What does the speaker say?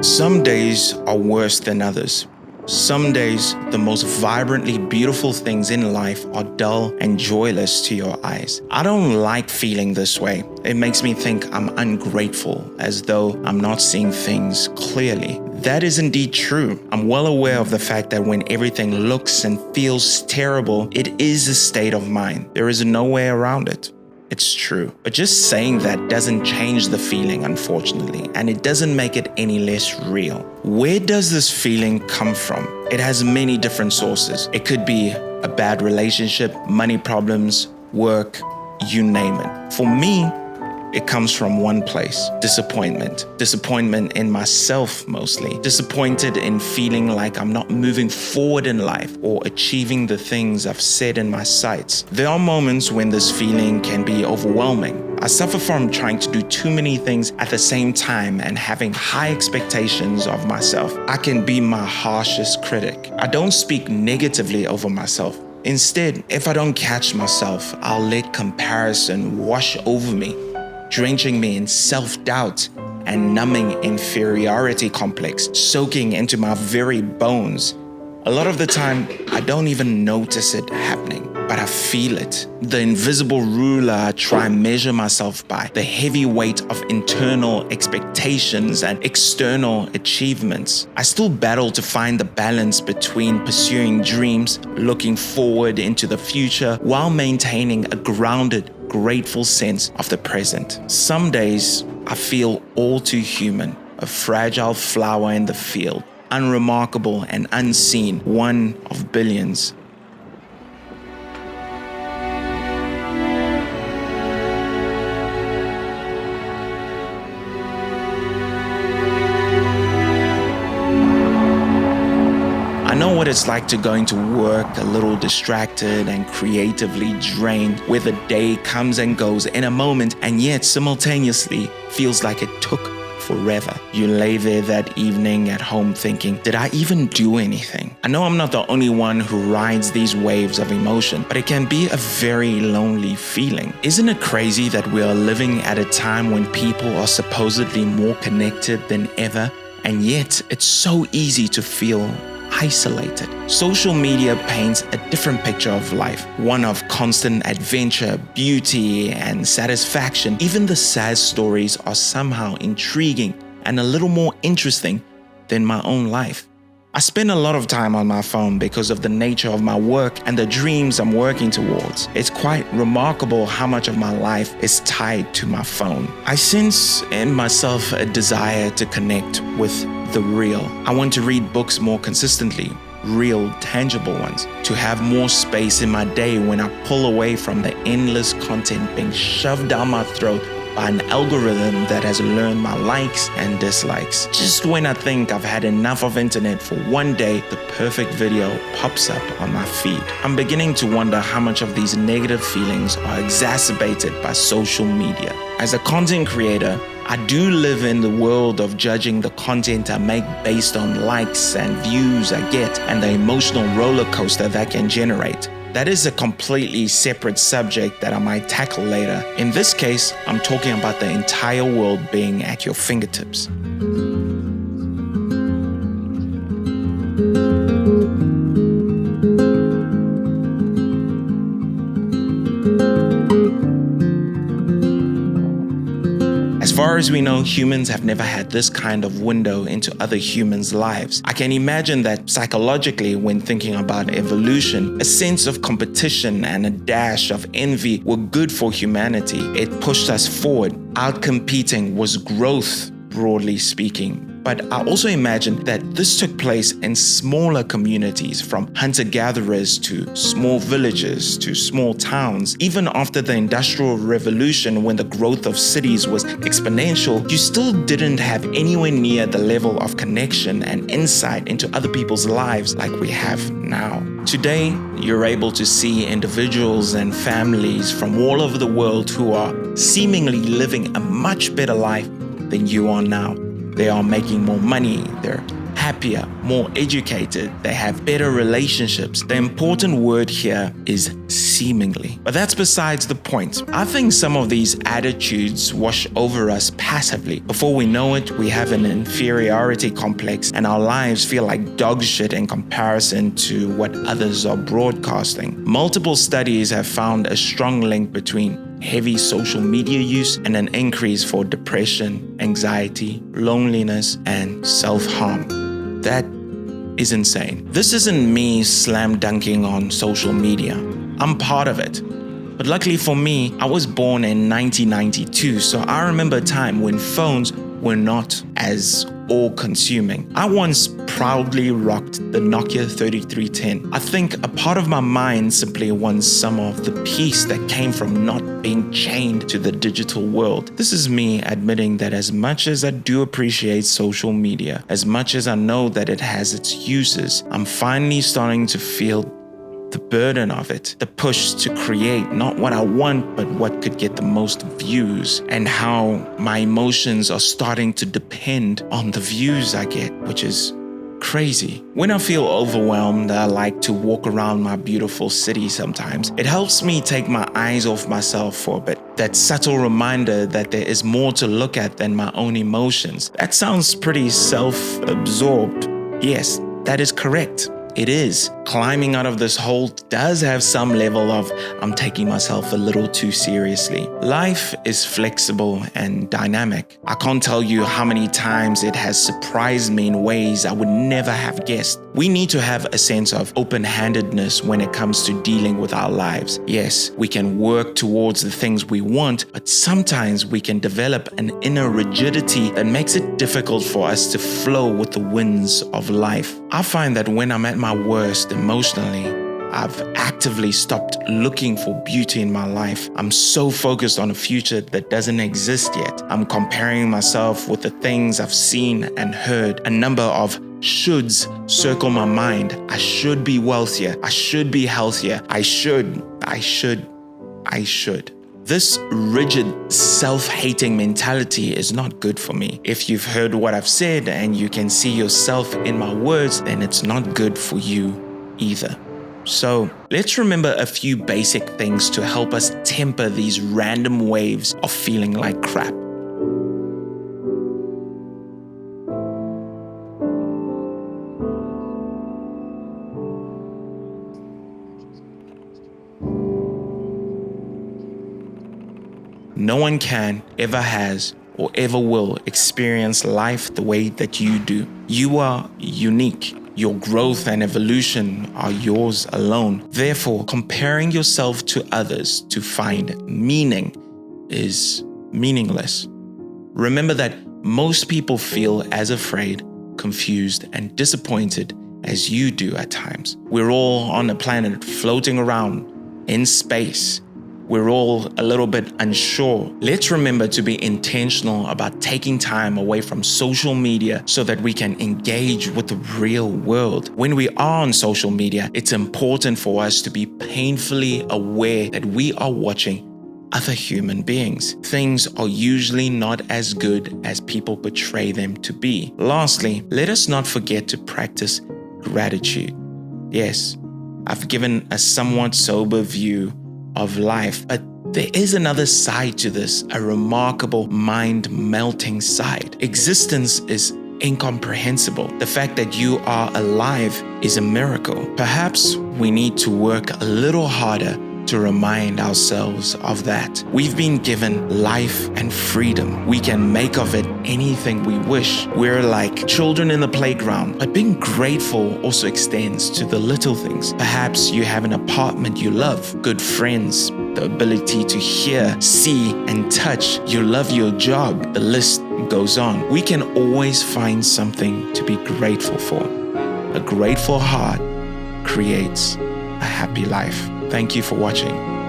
Some days are worse than others. Some days, the most vibrantly beautiful things in life are dull and joyless to your eyes. I don't like feeling this way. It makes me think I'm ungrateful, as though I'm not seeing things clearly. That is indeed true. I'm well aware of the fact that when everything looks and feels terrible, it is a state of mind. There is no way around it. It's true. But just saying that doesn't change the feeling, unfortunately, and it doesn't make it any less real. Where does this feeling come from? It has many different sources. It could be a bad relationship, money problems, work, you name it. For me, it comes from one place: disappointment. Disappointment in myself mostly. Disappointed in feeling like I'm not moving forward in life or achieving the things I've set in my sights. There are moments when this feeling can be overwhelming. I suffer from trying to do too many things at the same time and having high expectations of myself. I can be my harshest critic. I don't speak negatively over myself. Instead, if I don't catch myself, I'll let comparison wash over me, drenching me in self-doubt and numbing inferiority complex, soaking into my very bones. A lot of the time, I don't even notice it happening, but I feel it. The invisible ruler I try and measure myself by, the heavy weight of internal expectations and external achievements. I still battle to find the balance between pursuing dreams, looking forward into the future, while maintaining a grounded, grateful sense of the present. Some days, I feel all too human, a fragile flower in the field, unremarkable and unseen, one of billions. I know what it's like to go into work a little distracted and creatively drained, where the day comes and goes in a moment and yet simultaneously feels like it took forever. You lay there that evening at home thinking, did I even do anything? I know I'm not the only one who rides these waves of emotion, but it can be a very lonely feeling. Isn't it crazy that we are living at a time when people are supposedly more connected than ever, and yet it's so easy to feel isolated? Social media paints a different picture of life, one of constant adventure, beauty, and satisfaction. Even the sad stories are somehow intriguing and a little more interesting than my own life. I spend a lot of time on my phone because of the nature of my work and the dreams I'm working towards. It's quite remarkable how much of my life is tied to my phone. I sense in myself a desire to connect with the real. I want to read books more consistently, real, tangible ones, to have more space in my day when I pull away from the endless content being shoved down my throat by an algorithm that has learned my likes and dislikes. Just when I think I've had enough of internet for one day, the perfect video pops up on my feed. I'm beginning to wonder how much of these negative feelings are exacerbated by social media. As a content creator, I do live in the world of judging the content I make based on likes and views I get and the emotional roller coaster that can generate. That is a completely separate subject that I might tackle later. In this case, I'm talking about the entire world being at your fingertips. As far as we know, humans have never had this kind of window into other humans' lives. I can imagine that psychologically, when thinking about evolution, a sense of competition and a dash of envy were good for humanity. It pushed us forward. Outcompeting was growth, broadly speaking. But I also imagine that this took place in smaller communities, from hunter-gatherers to small villages to small towns. Even after the Industrial Revolution, when the growth of cities was exponential, you still didn't have anywhere near the level of connection and insight into other people's lives like we have now. Today, you're able to see individuals and families from all over the world who are seemingly living a much better life than you are now. They are making more money, they're happier, more educated, they have better relationships. The important word here is seemingly. But that's besides the point. I think some of these attitudes wash over us passively. Before we know it, we have an inferiority complex and our lives feel like dog shit in comparison to what others are broadcasting. Multiple studies have found a strong link between heavy social media use and an increase for depression, anxiety, loneliness, and self-harm. That is insane. This isn't me slam dunking on social media. I'm part of it. But luckily for me, I was born in 1992, so I remember a time when phones were not as all-consuming. I once proudly rocked the Nokia 3310. I think a part of my mind simply wants some of the peace that came from not being chained to the digital world. This is me admitting that as much as I do appreciate social media, as much as I know that it has its uses, I'm finally starting to feel the burden of it, the push to create not what I want, but what could get the most views, and how my emotions are starting to depend on the views I get, which is crazy. When I feel overwhelmed, I like to walk around my beautiful city sometimes. It helps me take my eyes off myself for a bit. That subtle reminder that there is more to look at than my own emotions. That sounds pretty self-absorbed. Yes, that is correct. It is. Climbing out of this hole does have some level of I'm taking myself a little too seriously. Life is flexible and dynamic. I can't tell you how many times it has surprised me in ways I would never have guessed. We need to have a sense of open-handedness when it comes to dealing with our lives. Yes, we can work towards the things we want, but sometimes we can develop an inner rigidity that makes it difficult for us to flow with the winds of life. I find that when I'm at my worst emotionally, I've actively stopped looking for beauty in my life. I'm so focused on a future that doesn't exist yet. I'm comparing myself with the things I've seen and heard. A number of shoulds circle my mind. I should be wealthier. I should be healthier. I should. This rigid, self-hating mentality is not good for me. If you've heard what I've said and you can see yourself in my words, then it's not good for you either. So let's remember a few basic things to help us temper these random waves of feeling like crap. No one can, ever has, or ever will experience life the way that you do. You are unique. Your growth and evolution are yours alone. Therefore, comparing yourself to others to find meaning is meaningless. Remember that most people feel as afraid, confused, and disappointed as you do at times. We're all on a planet floating around in space. We're all a little bit unsure. Let's remember to be intentional about taking time away from social media so that we can engage with the real world. When we are on social media, it's important for us to be painfully aware that we are watching other human beings. Things are usually not as good as people portray them to be. Lastly, let us not forget to practice gratitude. Yes, I've given a somewhat sober view of life, but there is another side to this, a remarkable mind-melting side. Existence is incomprehensible. The fact that you are alive is a miracle. Perhaps we need to work a little harder to remind ourselves of that. We've been given life and freedom. We can make of it anything we wish. We're like children in the playground, but being grateful also extends to the little things. Perhaps you have an apartment you love, good friends, the ability to hear, see, and touch. You love your job. The list goes on. We can always find something to be grateful for. A grateful heart creates a happy life. Thank you for watching.